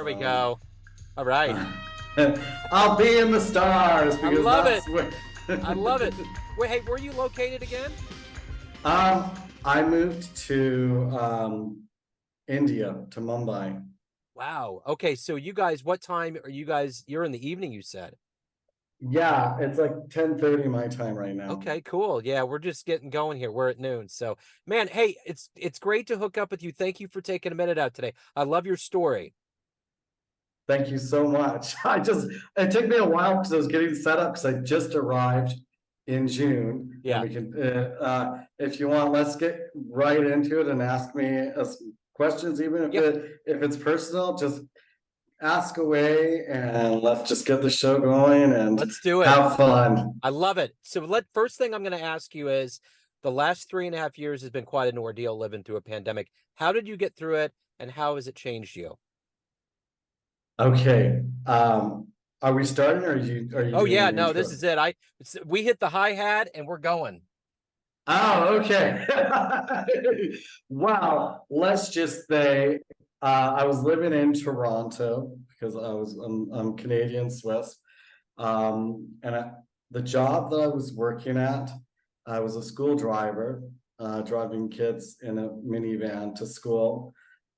There we go. All right. I'll be in the stars I because love it. that's where. I love it. Wait, hey, where are you located again? um, I moved to India, to Mumbai. Wow. Okay, so you guys, what time are you guys? You're in the evening, you said. Yeah, it's like 10:30 my time right now. Okay, cool. Yeah, we're just getting going here. We're at noon. So, man, hey, it's great to hook up with you. Thank you for taking a minute out today. I love your story. Thank you so much. It took me a while because I was getting set up because I just arrived in June, and Yeah. we can, if you want, let's get right into it and ask me questions, even if Yeah, it's personal, just ask away and let's just get the show going and let's do it. have fun. I love it. So first thing I'm going to ask you is the last 3.5 years has been quite an ordeal living through a pandemic. How did you get through it and how has it changed you? Okay. Are we starting or are you Oh doing yeah, the no, this intro? is it. We hit the hi-hat and we're going. Oh, okay. Wow. Let's just say I was living in Toronto because I'm Canadian Swiss. And the job that I was working at, I was a school driver, driving kids in a minivan to school,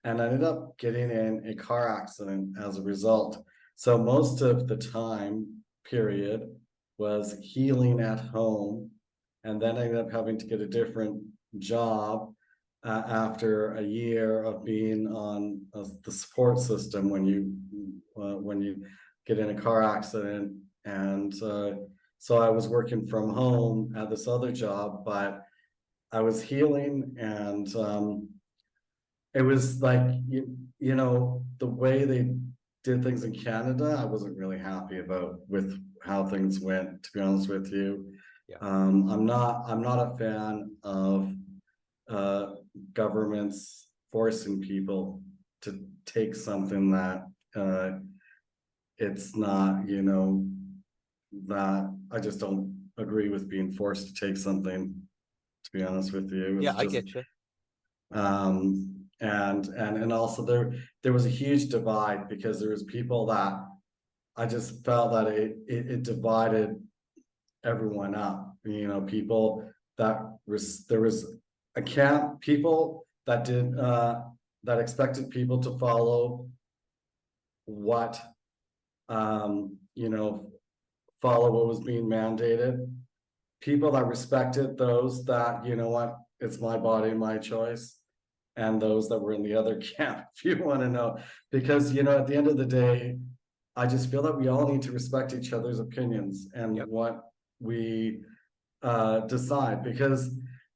and I ended up getting in a car accident as a result. So most of the time period was healing at home, and then I ended up having to get a different job after a year of being on the support system when you get in a car accident. And so I was working from home at this other job, but I was healing, and it was like the way they did things in Canada. I wasn't really happy about with how things went, to be honest with you. Yeah. I'm not a fan of uh, governments forcing people to take something that it's not, that I just don't agree with being forced to take something, to be honest with you. Yeah, It's I just get you. and also there was a huge divide because there was people that I just felt that it divided everyone up. People that there was a camp, people that did that expected people to follow what um you know follow what was being mandated. People that respected those that, what, it's my body, my choice, and those that were in the other camp, if you want to know. Because, at the end of the day, I just feel that we all need to respect each other's opinions and Yep. what we decide. Because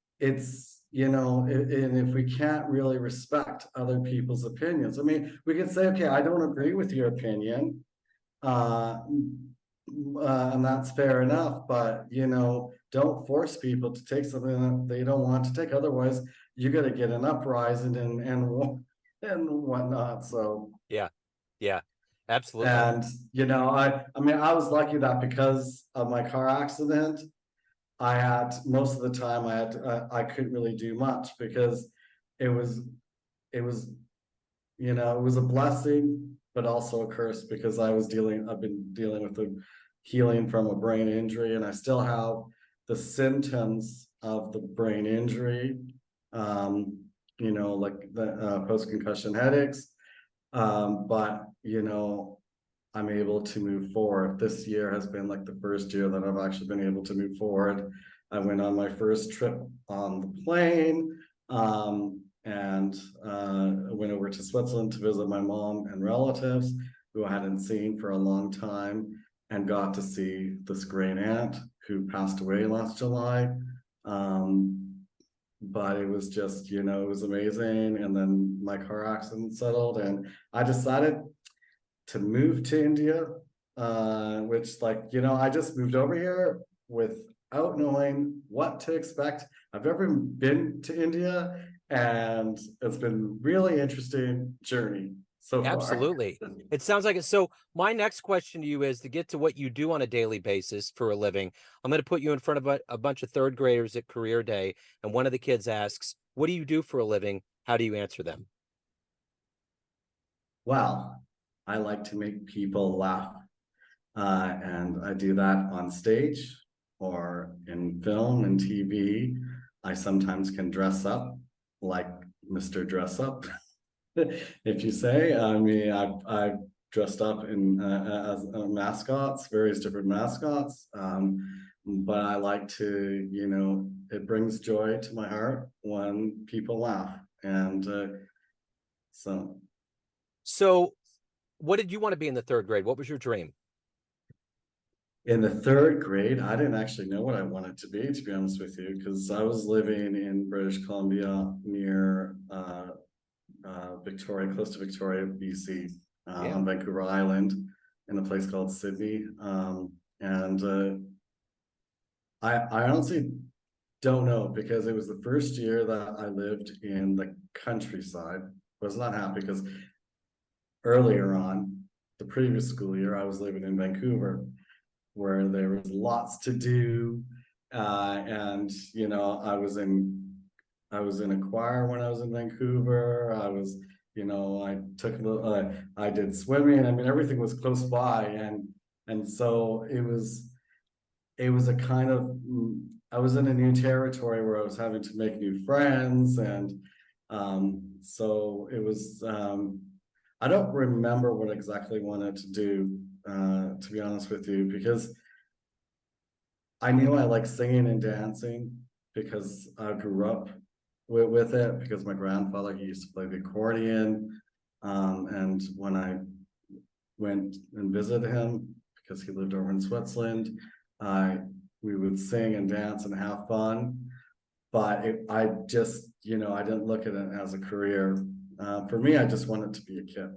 and if we can't really respect other people's opinions, I mean, we could say, okay, I don't agree with your opinion, uh, and that's fair enough, but don't force people to take something that they don't want to take. Otherwise, you got to get an uprising and whatnot. So, Yeah. Yeah. Absolutely. and I mean, I was lucky that because of my car accident, I had most of the time I couldn't really do much because it was it was it was a blessing, but also a curse because I've been dealing with the healing from a brain injury, and I still have the symptoms of the brain injury, um, like the post-concussion headaches. But I'm able to move forward. This year has been like the first year that I've actually been able to move forward. I went on my first trip on the plane, and went over to Switzerland to visit my mom and relatives who I hadn't seen for a long time, and got to see this great aunt who passed away last July. Um, but it was just, it was amazing. And then my car accident settled, and I decided to move to India, which, like, I just moved over here without knowing what to expect. I've never been to India, and it's been really interesting journey so far. Absolutely. It sounds like it. So my next question to you is to get to what you do on a daily basis for a living. I'm going to put you in front of a bunch of third graders at career day. And one of the kids asks, what do you do for a living? How do you answer them? Well, I like to make people laugh. And I do that on stage or in film and TV. I sometimes can dress up like Mr. Dress Up, if you say. I mean, I've dressed up in as mascots, various different mascots. But I like to, it brings joy to my heart when people laugh. And so So, what did you want to be in the third grade? What was your dream? in the third grade, I didn't actually know what I wanted to be honest with you, because I was living in British Columbia near Victoria, close to Victoria, BC, Yeah. on Vancouver Island, in a place called Sydney. And I honestly don't know, because it was the first year that I lived in the countryside. Was not happy because earlier on, the previous school year, I was living in Vancouver, where there was lots to do. And I was in a choir when I was in Vancouver. I did swimming. I mean, everything was close by, and so it was a kind of I was in a new territory where I was having to make new friends, and so it was. I don't remember what exactly wanted to do, to be honest with you, because I knew I liked singing and dancing because I grew up with it, because my grandfather, he used to play the accordion. And when I went and visited him, because he lived over in Switzerland, I we would sing and dance and have fun. But I just, I didn't look at it as a career. For me, I just wanted to be a kid.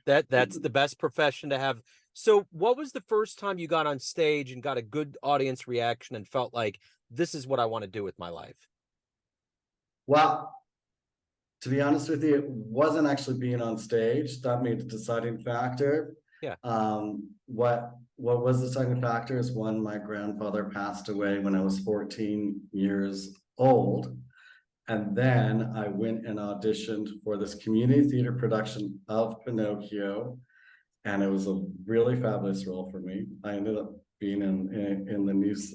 That's the best profession to have. So, what was the first time you got on stage and got a good audience reaction and felt like this is what I want to do with my life? Well, to be honest with you, it wasn't actually being on stage that made the deciding factor. Yeah. What was the deciding factor is when my grandfather passed away when I was 14 years old. And then I went and auditioned for this community theater production of Pinocchio. And it was a really fabulous role for me. I ended up being in the news,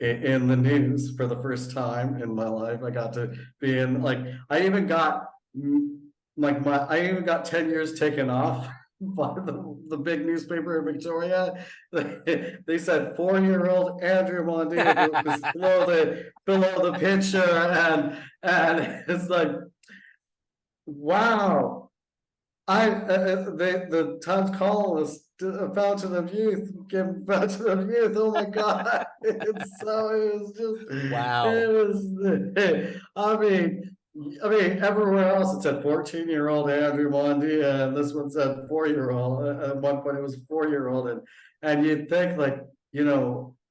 in the news for the first time in my life. I got to be in, like, I even got I even got 10 years taken off by the big newspaper in Victoria. They said 4-year-old Andrew Mondia was below the picture, and it's like, wow. The Times columnist, a fountain of youth, give fountain of youth. Oh my God! It was just, Wow. it was. Everywhere else it said 14-year-old Andrew Mondia, and this one said 4-year-old. At one point, it was 4-year-old, and you'd think, like,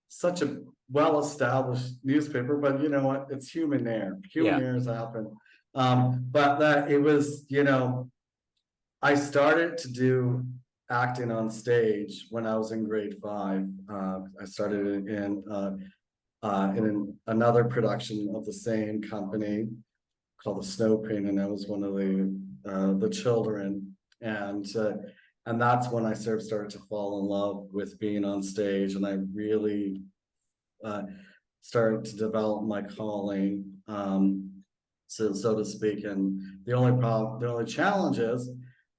such a well-established newspaper, but you know what? It's human error. Human Yeah. errors happen. But that it was, I started to do acting on stage when I was in grade 5. I started in another production of the same company called The Snow Queen, and I was one of the children. And that's when I sort of started to fall in love with being on stage, and I really uh, started to develop my calling, so to speak. And the only challenge is,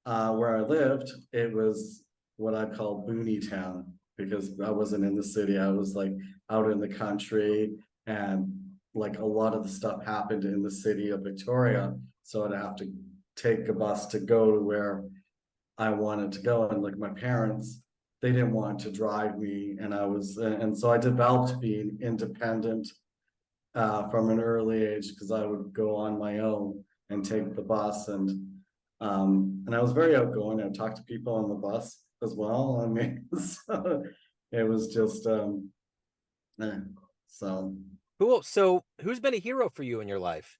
where I lived, it was what I call boony town, because I wasn't in the city. I was like out in the country, and like a lot of the stuff happened in the city of Victoria. So I'd have to take a bus to go to where I wanted to go. And like my parents, they didn't want to drive me. And so I developed being independent from an early age, because I would go on my own and take the bus, and I was very outgoing. I would talk to people on the bus as well. I mean, so it was just eh, so Cool. So, who's been a hero for you in your life?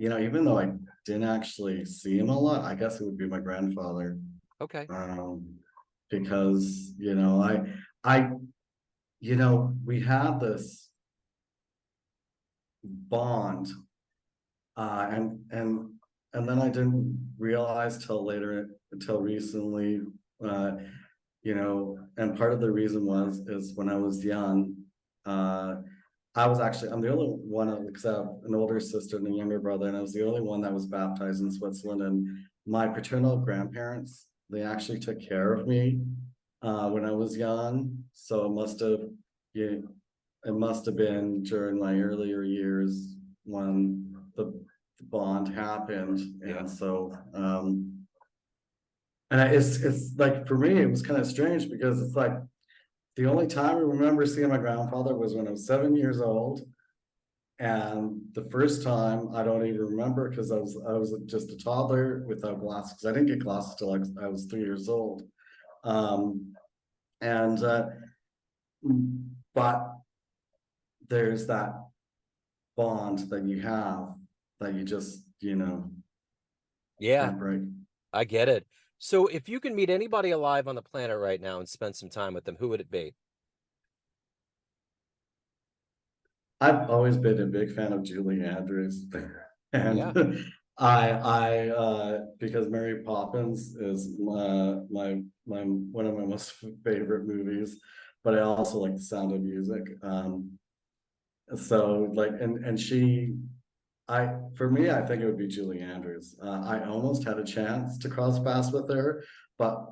even though I didn't actually see him a lot, I guess it would be my grandfather. Okay. Um, because I we had this bond, and and then I didn't realize till later, until recently, uh, and part of the reason is when I was young, uh, I'm the only one, because I have an older sister and a younger brother, and I was the only one that was baptized in Switzerland. And my paternal grandparents, they actually took care of me when I was young. So yeah, it must have been during my earlier years when the bond happened. Yeah. And so, it's like, for me, it was kind of strange because it's like the only time I remember seeing my grandfather was when I was 7 years old. And the first time I don't even remember because I was just a toddler without glasses, because I didn't get glasses till I was 3 years old. Um, and but there's that bond that you have that you just, Yeah, can't break. I get it. So if you can meet anybody alive on the planet right now and spend some time with them, who would it be? I've always been a big fan of Julie Andrews. Yeah. And because Mary Poppins is my one of my most favorite movies, but I also like The Sound of Music. So like, and she, for me, I think it would be Julie Andrews. I almost had a chance to cross paths with her, but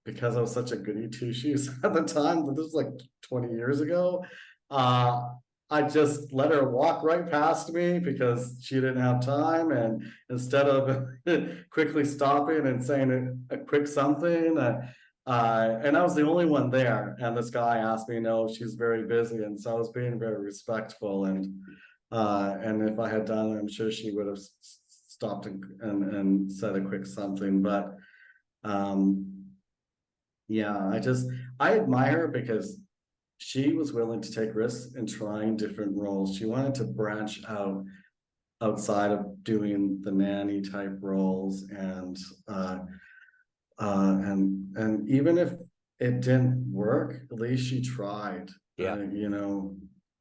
because I was such a goody two shoes at the time, but this was like 20 years ago. Uh, I just let her walk right past me because she didn't have time. And instead of quickly stopping and saying a quick something, and I was the only one there. And this guy asked me, no, she's very busy. And so I was being very respectful. And if I had done it, I'm sure she would have stopped and said a quick something. But um, yeah, I admire her because she was willing to take risks and trying different roles. She wanted to branch out outside of doing the nanny type roles, and even if it didn't work, at least she tried. Yeah.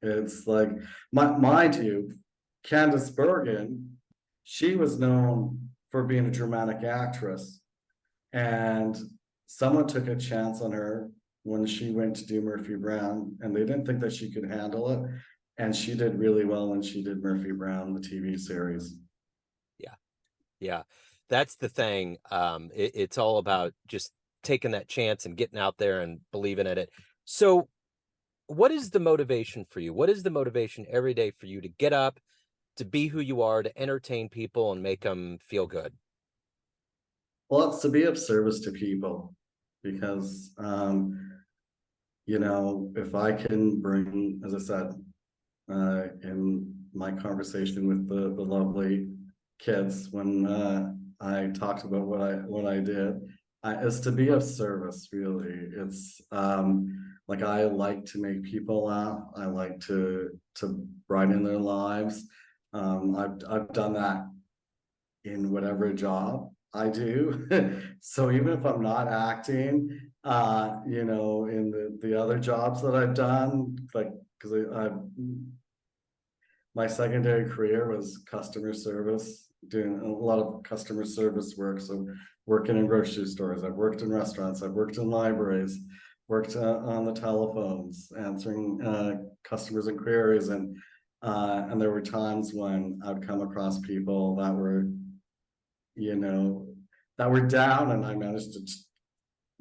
It's like, mind you, Candice Bergen, she was known for being a dramatic actress. And someone took a chance on her when she went to do Murphy Brown, and they didn't think that she could handle it. And she did really well when she did Murphy Brown, the TV series. Yeah. Yeah. That's the thing. It's all about just taking that chance and getting out there and believing in it. So what is the motivation for you? What is the motivation every day for you to get up, to be who you are, to entertain people and make them feel good? Well, it's to be of service to people because, if I can bring, as I said, in my conversation with the lovely kids when I talked about what I did, is to be of service. Really, it's like, I like to make people laugh. I like to brighten their lives. I've done that in whatever job I do. So even if I'm not acting, in the other jobs that I've done, like, because I my secondary career was customer service, doing a lot of customer service work. So working in grocery stores, I've worked in restaurants, I've worked in libraries, worked on the telephones, answering customers and queries. And there were times when I'd come across people you know, that were down, and I managed to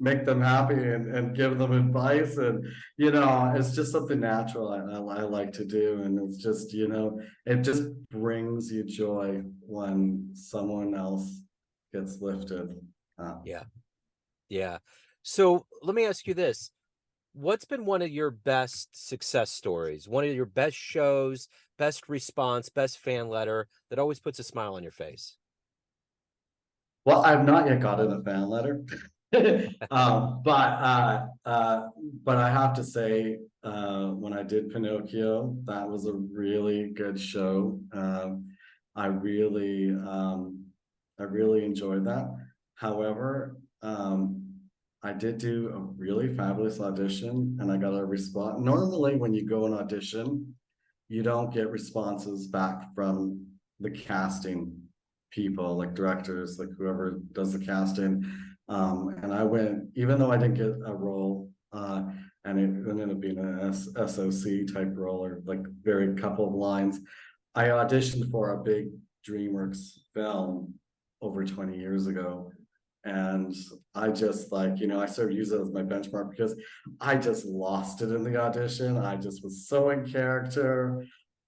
make them happy and give them advice. And it's just something natural I like to do. And it's just, it just brings you joy when someone else gets lifted. Yeah. Yeah. So let me ask you this. What's been one of your best success stories? One of your best shows, best response, best fan letter that always puts a smile on your face? Well, I've not yet gotten a fan letter. But I have to say, when I did Pinocchio, that was a really good show. I really, um, I really enjoyed that. However, I did do a really fabulous audition, and I got a response. Normally, when you go and audition, you don't get responses back from the casting people, like directors, like whoever does the casting. And I went, even though I didn't get a role, and it ended up being a SOC type role, or like very couple of lines. I auditioned for a big DreamWorks film over 20 years ago. And I just like, I sort of use it as my benchmark because I just lost it in the audition. I just was so in character.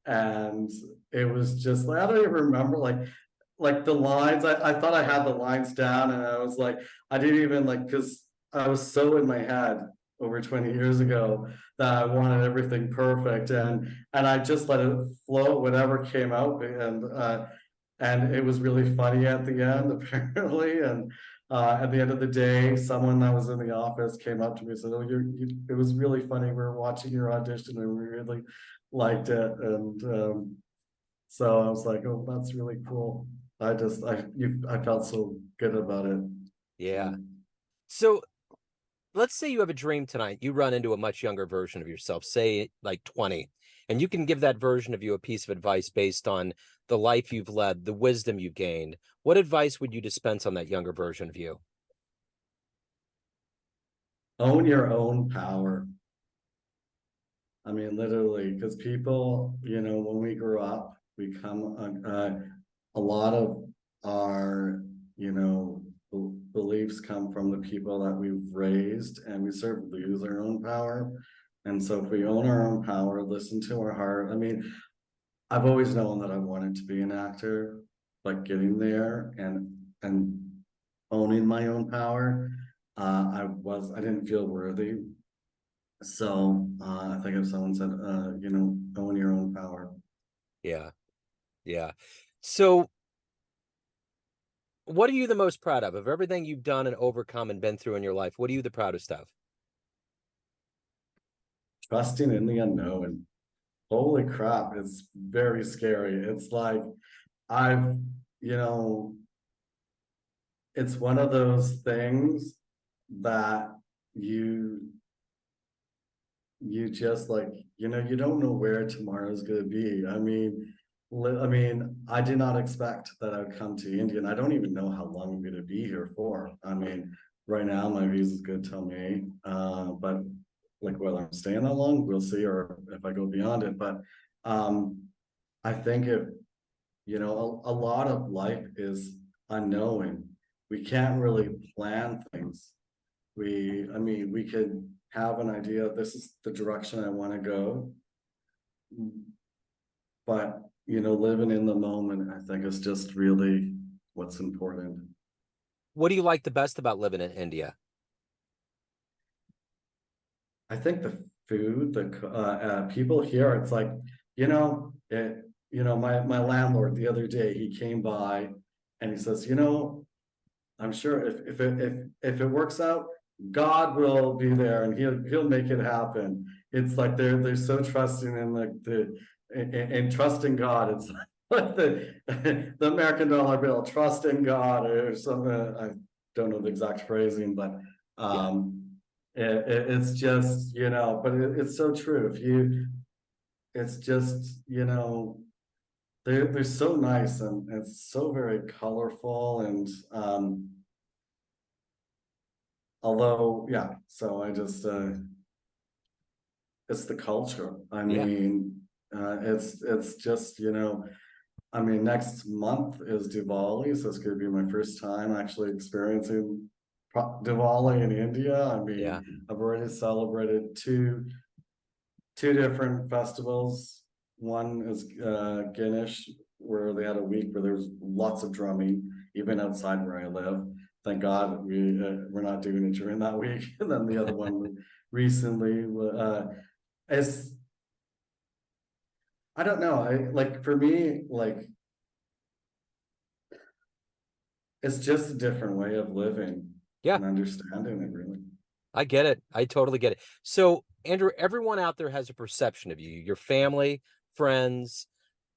And it was just like, I don't even remember like the lines. I thought I had the lines down, and I was like, I didn't even like, because I was so in my head over 20 years ago that I wanted everything perfect, and I just let it flow, whatever came out, and it was really funny at the end, apparently. And at the end of the day, someone that was in the office came up to me and said, "Oh, it was really funny. We were watching your audition and we really liked it." And so I was like, "Oh, that's really cool." I felt so good about it. Yeah. So So let's say you have a dream tonight. You run into a much younger version of yourself, say like 20, and you can give that version of you a piece of advice based on the life you've led, the wisdom you've gained. What advice would you dispense on that younger version of you? own your own power. I mean, literally, because people, when we grew up, we come, a lot of our, beliefs come from the people that we've raised, and we sort of lose our own power. And so if we own our own power, listen to our heart. I mean, I've always known that I wanted to be an actor, but getting there and owning my own power, I didn't feel worthy. So I think if someone said, own your own power. Yeah. Yeah. So what are you the most proud of everything you've done and overcome and been through in your life? What are you the proudest of? Trusting in the unknown. Holy crap, it's very scary. It's like I've, you know, it's one of those things that you you just like, you don't know where tomorrow's gonna be. I did not expect that I would come to India, and I don't even know how long I'm gonna be here for. I mean, right now my visa's good till May, but like whether I'm staying that long, we'll see, or if I go beyond it. But um, I think if a lot of life is unknown. We can't really plan things. We could have an idea, this is the direction I want to go, but living in the moment, I think is just really what's important. What do you like the best about living in India? I think the food, the people here, it's like, my landlord the other day, he came by and he says, I'm sure if it works out, God will be there and he'll make it happen. It's like they're so trusting in in trusting God. It's like the American dollar bill, trust in God or something. I don't know the exact phrasing, but Yeah. it's just but it's so true. If you, it's just they're so nice, and it's so very colorful, and although, yeah, so I just, it's the culture. I Yeah. mean, it's just, I mean, next month is Diwali, so it's gonna be my first time actually experiencing Diwali in India. I Yeah. mean, I've already celebrated two different festivals. One is Ganesh, where they had a week where there's lots of drumming, even outside where I live. Thank God we're not doing it during that week. And then the other one recently is, I don't know. I like, for me, like, it's just a different way of living Yeah. and understanding it, really. I get it. I totally get it. So, Andrew, everyone out there has a perception of you, your family, friends,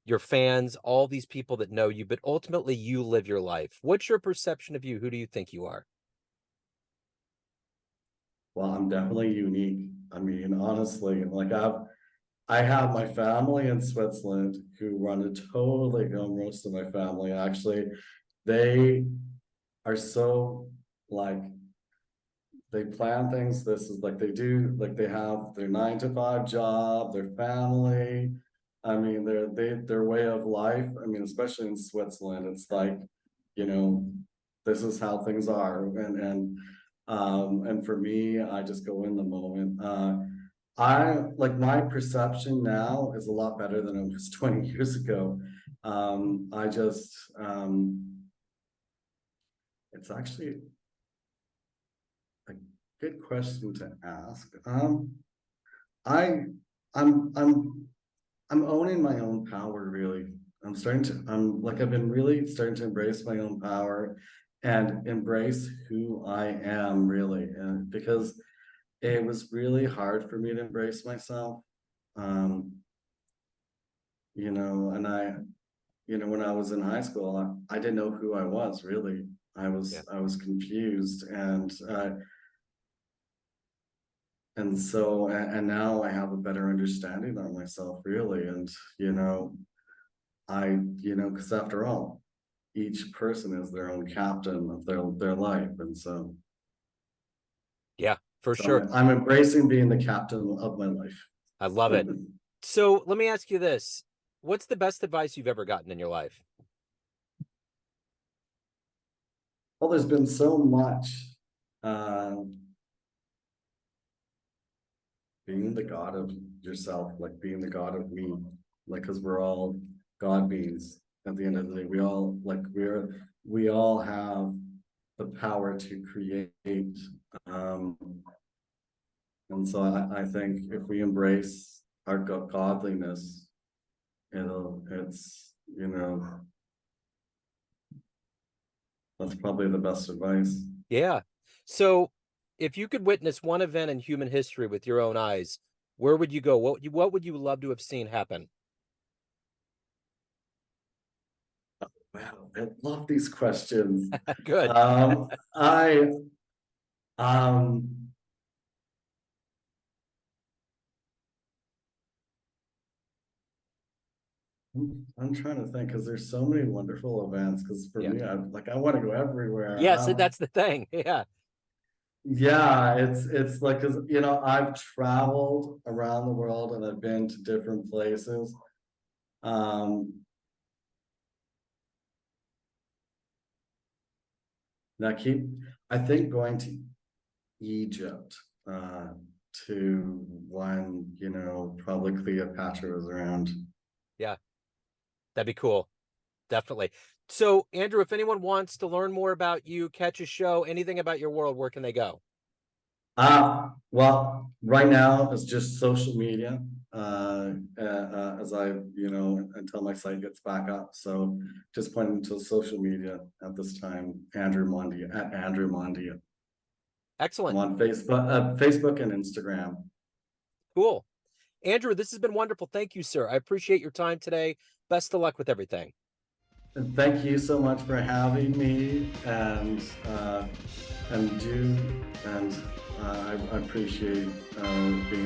your fans, all these people that know you, but ultimately you live your life. What's your perception of you? Who do you think you are? Well, I'm definitely unique. I mean, honestly, like I have my family in Switzerland who run it totally. Most of my family actually, they are so like they plan things. This is like they do, like they have their 9 to 5 job, their family. I mean, their way of life. I mean, especially in Switzerland, it's like, you know, this is how things are. And for me, I just go in the moment. I like my perception now is a lot better than it was 20 years ago. I just it's actually a good question to ask. I I'm I'm I'm owning my own power really. I'm like I've been really starting to embrace my own power and embrace who I am really. And because it was really hard for me to embrace myself. Um, and when I was in high school, I didn't know who I was really. Yeah. I was confused and now I have a better understanding of myself really. And you know, because after all, each person is their own captain of their life. And Yeah, for so sure. I'm embracing being the captain of my life. I love it. So let me ask you this. What's the best advice you've ever gotten in your life? Well, there's been so much. Um, being the god of yourself, like being the god of me, like because we're all God beings at the end Yeah. of the day. We all have the power to create. Um, and so I think if we embrace our godliness, it's that's probably the best advice. Yeah. So if you could witness one event in human history with your own eyes, where would you go? What would you love to have seen happen? Wow, I love these questions. Good. I um I'm trying to think because there's so many wonderful events. Because for Yeah. me, I want to go everywhere. Yes, that's the thing. Yeah. Yeah, it's like because I've traveled around the world and I've been to different places. Um, now keep I think going to Egypt to when probably Cleopatra was around. Yeah. That'd be cool. Definitely. So, Andrew, if anyone wants to learn more about you, catch a show, anything about your world, where can they go? Well, right now it's just social media. As until my site gets back up. So just pointing to social media at this time. Andrew Mondia at Andrew Mondia. I'm Excellent. on Facebook and Instagram. Cool. Andrew, this has been wonderful. Thank you, sir. I appreciate your time today. Best of luck with everything. And thank you so much for having me, and do and I appreciate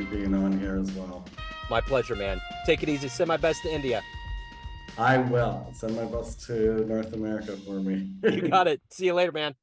being on here as well. My pleasure, man. Take it easy. Send my best to India. I will send my bus to North America for me. You got it. See you later, man.